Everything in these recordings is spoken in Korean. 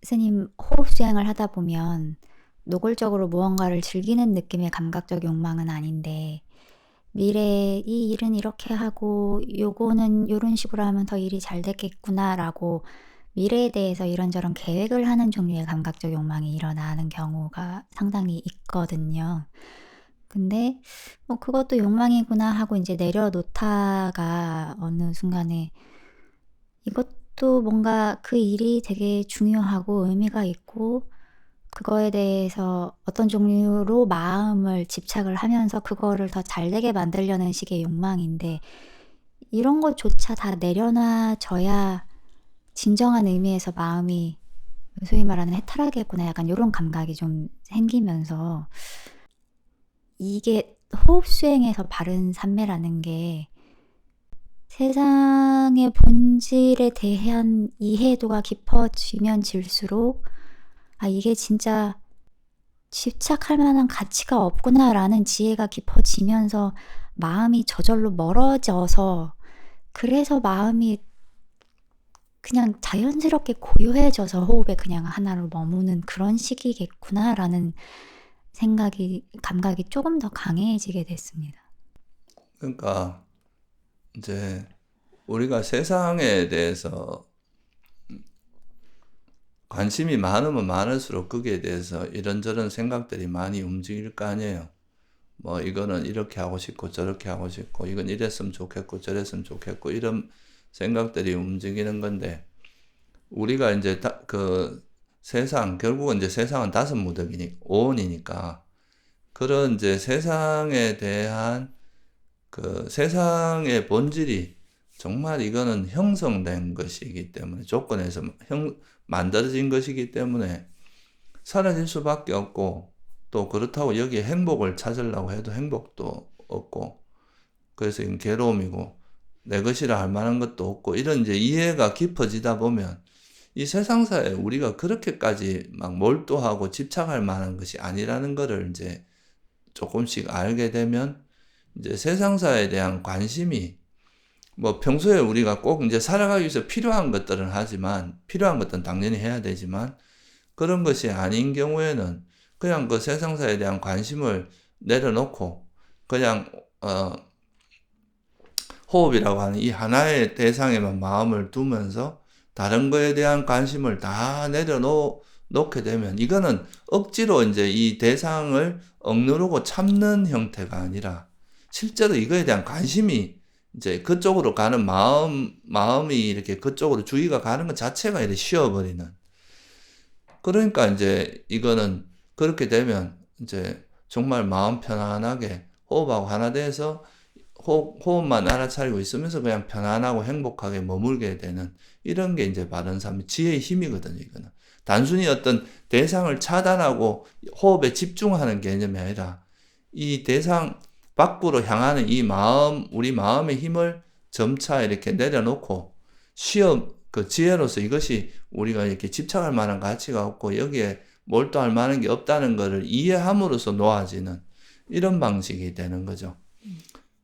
스님 호흡 수행을 하다 보면 노골적으로 무언가를 즐기는 느낌의 감각적 욕망은 아닌데 미래에 이 일은 이렇게 하고 요거는 요런 식으로 하면 더 일이 잘 되겠구나라고 미래에 대해서 이런저런 계획을 하는 종류의 감각적 욕망이 일어나는 경우가 상당히 있거든요. 근데 그것도 욕망이구나 하고 이제 내려놓다가 어느 순간에 이것도 뭔가 그 일이 되게 중요하고 의미가 있고 그거에 대해서 어떤 종류로 마음을 집착을 하면서 그거를 더 잘되게 만들려는 식의 욕망인데 이런 것조차 다 내려놔져야 진정한 의미에서 마음이 소위 말하는 해탈하겠구나 약간 요런 감각이 좀 생기면서 이게 호흡 수행에서 바른 삼매라는 게 세상의 본질에 대한 이해도가 깊어지면 질수록 이게 진짜 집착할 만한 가치가 없구나라는 지혜가 깊어지면서 마음이 저절로 멀어져서 그래서 마음이 그냥 자연스럽게 고요해져서 호흡에 그냥 하나로 머무는 그런 시기겠구나라는 감각이 조금 더 강해지게 됐습니다. 그러니까 이제 우리가 세상에 대해서 관심이 많으면 많을수록 거기에 대해서 이런저런 생각들이 많이 움직일 거 아니에요. 뭐 이거는 이렇게 하고 싶고 저렇게 하고 싶고 이건 이랬으면 좋겠고 저랬으면 좋겠고 이런 생각들이 움직이는 건데 우리가 이제 그 세상 결국은 이제 세상은 다섯 무더기니 오온이니까 그런 이제 세상에 대한 그 세상의 본질이 정말 이거는 형성된 것이기 때문에 조건에서 만들어진 것이기 때문에 사라질 수밖에 없고 또 그렇다고 여기에 행복을 찾으려고 해도 행복도 없고 그래서 이건 괴로움이고 내 것이라 할 만한 것도 없고 이런 이제 이해가 깊어지다 보면 이 세상사에 우리가 그렇게까지 막 몰두하고 집착할 만한 것이 아니라는 것을 이제 조금씩 알게 되면 이제 세상사에 대한 관심이 뭐 평소에 우리가 꼭 이제 살아가기 위해서 필요한 것들은 하지만 필요한 것들은 당연히 해야 되지만 그런 것이 아닌 경우에는 그냥 그 세상사에 대한 관심을 내려놓고 그냥 호흡이라고 하는 이 하나의 대상에만 마음을 두면서 다른 거에 대한 관심을 다 내려놓게 되면 이거는 억지로 이제 이 대상을 억누르고 참는 형태가 아니라 실제로 이거에 대한 관심이 이제 그쪽으로 가는 마음이 이렇게 그쪽으로 주의가 가는 것 자체가 이렇게 쉬어버리는. 그러니까 이제 이거는 그렇게 되면 이제 정말 마음 편안하게 호흡하고 하나 돼서 호흡만 알아차리고 있으면서 그냥 편안하고 행복하게 머물게 되는 이런 게 이제 바른 삶의 지혜의 힘이거든요, 이거는. 단순히 어떤 대상을 차단하고 호흡에 집중하는 개념이 아니라 이 대상 밖으로 향하는 이 마음, 우리 마음의 힘을 점차 이렇게 내려놓고 그 지혜로서 이것이 우리가 이렇게 집착할 만한 가치가 없고 여기에 몰두할 만한 게 없다는 것을 이해함으로써 놓아지는 이런 방식이 되는 거죠.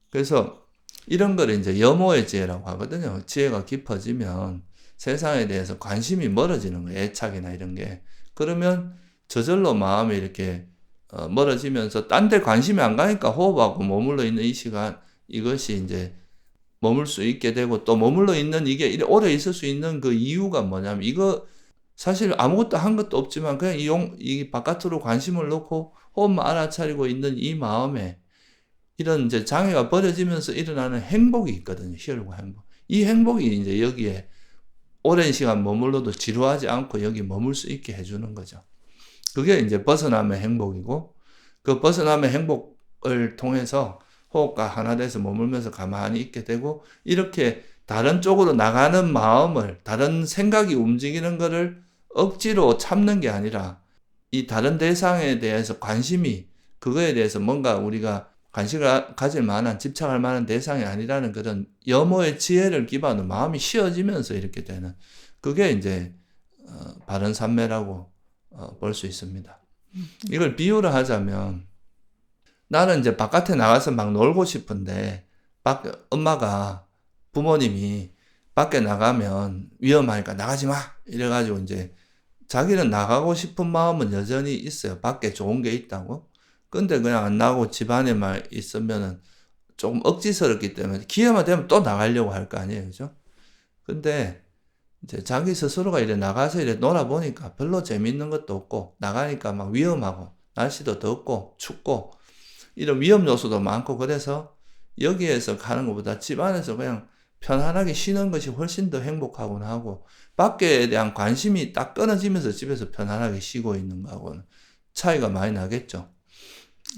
그래서 이런 걸 이제 염호의 지혜라고 하거든요. 지혜가 깊어지면 세상에 대해서 관심이 멀어지는 거예요. 애착이나 이런 게. 그러면 저절로 마음이 이렇게 멀어지면서 딴 데 관심이 안 가니까 호흡하고 머물러 있는 이 시간 이것이 이제 머물 수 있게 되고 또 머물러 있는 이게 오래 있을 수 있는 그 이유가 뭐냐면 이거 사실 아무것도 한 것도 없지만 그냥 이 바깥으로 관심을 놓고 호흡만 알아차리고 있는 이 마음에 이런 이제 장애가 버려지면서 일어나는 행복이 있거든요. 희열과 행복. 이 행복이 이제 여기에 오랜 시간 머물러도 지루하지 않고 여기 머물 수 있게 해주는 거죠. 그게 이제 벗어남의 행복이고 그 벗어남의 행복을 통해서 호흡과 하나 돼서 머물면서 가만히 있게 되고 이렇게 다른 쪽으로 나가는 마음을 다른 생각이 움직이는 것을 억지로 참는 게 아니라 이 다른 대상에 대해서 관심이 그거에 대해서 뭔가 우리가 관심을 가질 만한 집착할 만한 대상이 아니라는 그런 염호의 지혜를 기반으로 마음이 쉬어지면서 이렇게 되는 그게 이제 바른 삼매라고 볼 수 있습니다. 이걸 비유를 하자면 나는 이제 바깥에 나가서 막 놀고 싶은데 엄마가 부모님이 밖에 나가면 위험하니까 나가지 마 이래가지고 이제 자기는 나가고 싶은 마음은 여전히 있어요. 밖에 좋은 게 있다고. 근데 그냥 안 나가고 집안에만 있으면은 조금 억지스럽기 때문에 기회만 되면 또 나가려고 할 거 아니에요. 그죠? 근데 이제 자기 스스로가 이래 나가서 이래 놀아보니까 별로 재밌는 것도 없고, 나가니까 막 위험하고, 날씨도 덥고, 춥고, 이런 위험 요소도 많고, 그래서 여기에서 가는 것보다 집 안에서 그냥 편안하게 쉬는 것이 훨씬 더 행복하곤 하고, 밖에 대한 관심이 딱 끊어지면서 집에서 편안하게 쉬고 있는 거하고는 차이가 많이 나겠죠.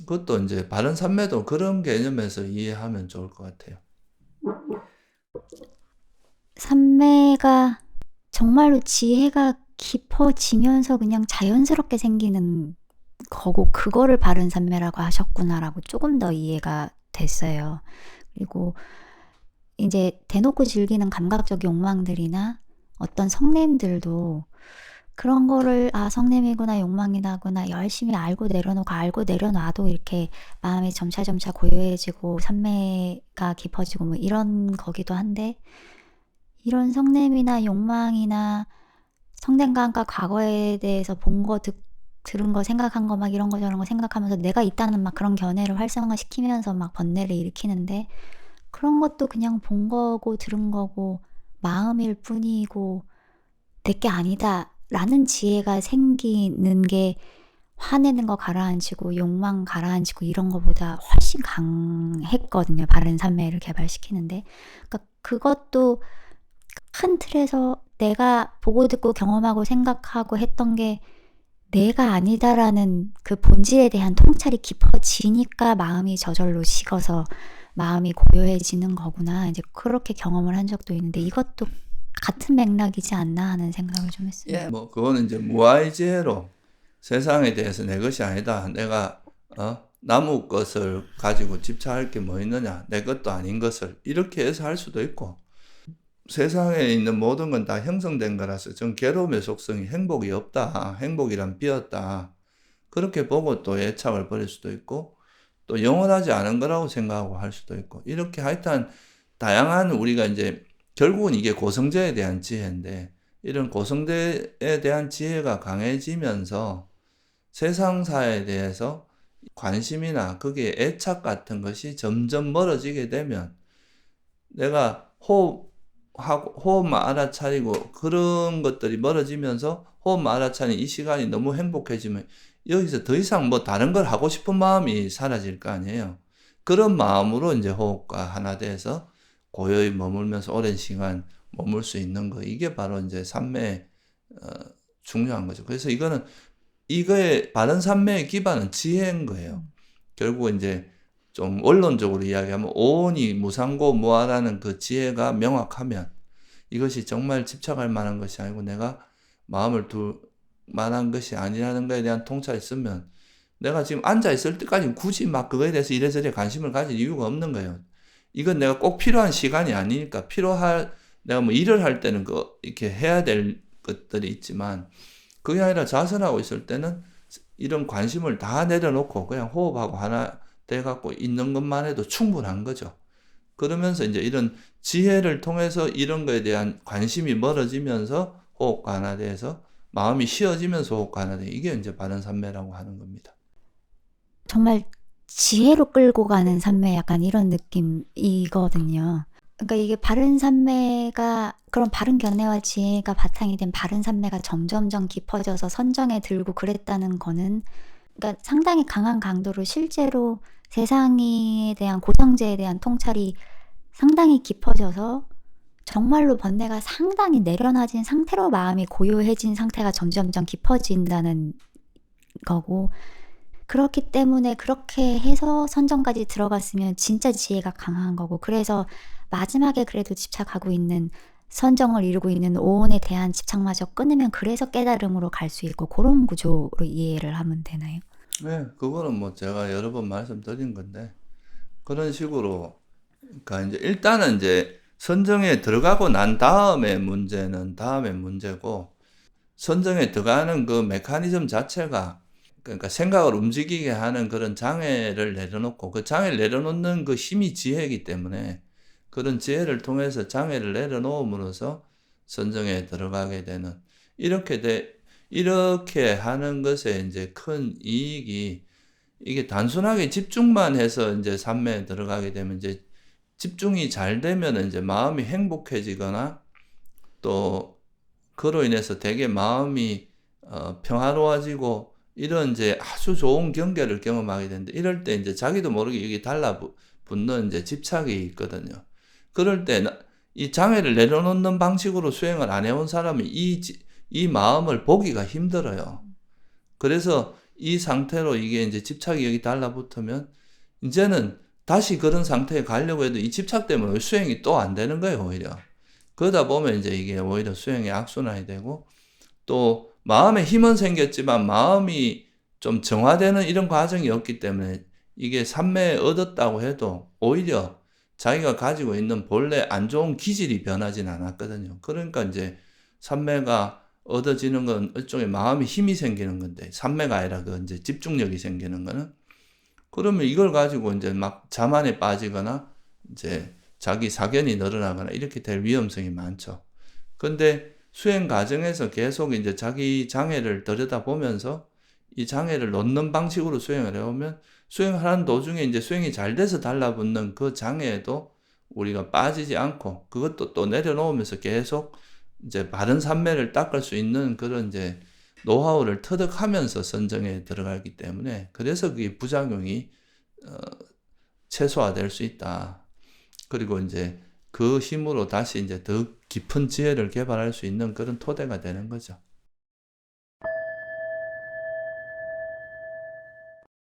그것도 이제 바른 삼매도 그런 개념에서 이해하면 좋을 것 같아요. 삼매가 정말로 지혜가 깊어지면서 그냥 자연스럽게 생기는 거고, 그거를 바른 삼매라고 하셨구나라고 조금 더 이해가 됐어요. 그리고 이제 대놓고 즐기는 감각적 욕망들이나 어떤 성냄들도 그런 거를 성냄이구나, 욕망이구나 열심히 알고 내려놓고, 알고 내려놔도 이렇게 마음이 점차 고요해지고 삼매가 깊어지고 뭐 이런 거기도 한데, 이런 성냄이나 욕망이나 성냄과 과거에 대해서 본 거, 들은 거, 생각한 거 막 이런 거 저런 거 생각하면서 내가 있다는 막 그런 견해를 활성화시키면서 막 번뇌를 일으키는데, 그런 것도 그냥 본 거고 들은 거고 마음일 뿐이고 내게 아니다 라는 지혜가 생기는 게, 화내는 거 가라앉히고 욕망 가라앉히고 이런 거보다 훨씬 강했거든요. 바른 삼매를 개발시키는데. 그러니까 그것도 큰 틀에서 내가 보고 듣고 경험하고 생각하고 했던 게 내가 아니다라는 그 본질에 대한 통찰이 깊어지니까 마음이 저절로 식어서 마음이 고요해지는 거구나, 이제 그렇게 경험을 한 적도 있는데, 이것도 같은 맥락이지 않나 하는 생각을 좀 했습니다. 예, 뭐 그거는 이제 무아이지혜로 세상에 대해서 내 것이 아니다. 내가 나무 것을 가지고 집착할 게 뭐 있느냐. 내 것도 아닌 것을 이렇게 해서 할 수도 있고, 세상에 있는 모든 건 다 형성된 거라서 전 괴로움의 속성이 행복이 없다. 행복이란 비었다. 그렇게 보고 또 애착을 버릴 수도 있고, 또 영원하지 않은 거라고 생각하고 할 수도 있고, 이렇게 하여튼 다양한 우리가 이제 결국은 이게 고성제에 대한 지혜인데, 이런 고성제에 대한 지혜가 강해지면서 세상사에 대해서 관심이나 거기에 애착 같은 것이 점점 멀어지게 되면, 내가 호흡만 알아차리고 그런 것들이 멀어지면서 호흡만 알아차리는 이 시간이 너무 행복해지면 여기서 더 이상 뭐 다른 걸 하고 싶은 마음이 사라질 거 아니에요. 그런 마음으로 이제 호흡과 하나 돼서 고요히 머물면서 오랜 시간 머물 수 있는 거, 이게 바로 이제 삼매의 중요한 거죠. 그래서 이거의 바른 삼매의 기반은 지혜인 거예요. 결국 이제 좀 원론적으로 이야기하면 오온이 무상고 무아라는 그 지혜가 명확하면, 이것이 정말 집착할 만한 것이 아니고 내가 마음을 둘 만한 것이 아니라는 것에 대한 통찰이 있으면, 내가 지금 앉아있을 때까지 굳이 막 그거에 대해서 이래저래 관심을 가질 이유가 없는 거예요. 이건 내가 꼭 필요한 시간이 아니니까. 내가 뭐 일을 할 때는 이렇게 해야 될 것들이 있지만, 그게 아니라 자선하고 있을 때는 이런 관심을 다 내려놓고 그냥 호흡하고 하나 돼갖고 있는 것만 해도 충분한 거죠. 그러면서 이제 이런 지혜를 통해서 이런 거에 대한 관심이 멀어지면서 호흡과 하나 돼서 마음이 쉬어지면서 호흡과 하나 돼. 이게 이제 바른 삼매라고 하는 겁니다. 정말 지혜로 끌고 가는 삼매, 약간 이런 느낌이거든요. 그러니까 이게 바른 삼매가, 그런 바른 견해와 지혜가 바탕이 된 바른 삼매가 점점점 깊어져서 선정에 들고 그랬다는 거는, 그러니까 상당히 강한 강도로 실제로 세상에 대한 고성제에 대한 통찰이 상당히 깊어져서 정말로 번뇌가 상당히 내려놔진 상태로 마음이 고요해진 상태가 점점점 깊어진다는 거고, 그렇기 때문에 그렇게 해서 선정까지 들어갔으면 진짜 지혜가 강한 거고, 그래서 마지막에 그래도 집착하고 있는, 선정을 이루고 있는 오온에 대한 집착마저 끊으면 그래서 깨달음으로 갈 수 있고, 그런 구조로 이해를 하면 되나요? 네, 그거는 뭐 제가 여러 번 말씀드린 건데, 그런 식으로, 그러니까 이제 일단은 이제 선정에 들어가고 난 다음에 문제는 다음에 문제고, 선정에 들어가는 그 메커니즘 자체가, 그러니까 생각을 움직이게 하는 그런 장애를 내려놓고, 그 장애를 내려놓는 그 힘이 지혜이기 때문에, 그런 지혜를 통해서 장애를 내려놓음으로써 선정에 들어가게 되는, 이렇게 하는 것에 이제 큰 이익이 이게 단순하게 집중만 해서 이제 산매에 들어가게 되면 이제 집중이 잘 되면 이제 마음이 행복해지거나 또 그로 인해서 되게 마음이 평화로워지고 이런 이제 아주 좋은 경계를 경험하게 되는데 이럴 때 이제 자기도 모르게 여기 달라붙는 이제 집착이 있거든요. 그럴 때 이 장애를 내려놓는 방식으로 수행을 안 해온 사람이 이 마음을 보기가 힘들어요. 그래서 이 상태로 이게 이제 집착이 여기 달라붙으면 이제는 다시 그런 상태에 가려고 해도 이 집착 때문에 수행이 또 안 되는 거예요, 오히려. 그러다 보면 이제 이게 오히려 수행의 악순환이 되고 또 마음에 힘은 생겼지만 마음이 좀 정화되는 이런 과정이 없기 때문에 이게 삼매에 얻었다고 해도 오히려 자기가 가지고 있는 본래 안 좋은 기질이 변하진 않았거든요. 그러니까 이제 삼매가 얻어지는 건 일종의 마음의 힘이 생기는 건데 삼매가 아니라 그 이제 집중력이 생기는 거는 그러면 이걸 가지고 이제 막 자만에 빠지거나 이제 자기 사견이 늘어나거나 이렇게 될 위험성이 많죠. 근데 수행 과정에서 계속 이제 자기 장애를 들여다보면서 이 장애를 놓는 방식으로 수행을 해오면 수행하는 도중에 이제 수행이 잘 돼서 달라붙는 그 장애에도 우리가 빠지지 않고 그것도 또 내려놓으면서 계속 이제 바른 삼매를 닦을 수 있는 그런 이제 노하우를 터득하면서 선정에 들어가기 때문에 그래서 그게 부작용이 최소화될 수 있다. 그리고 이제 그 힘으로 다시 이제 더 깊은 지혜를 개발할 수 있는 그런 토대가 되는 거죠.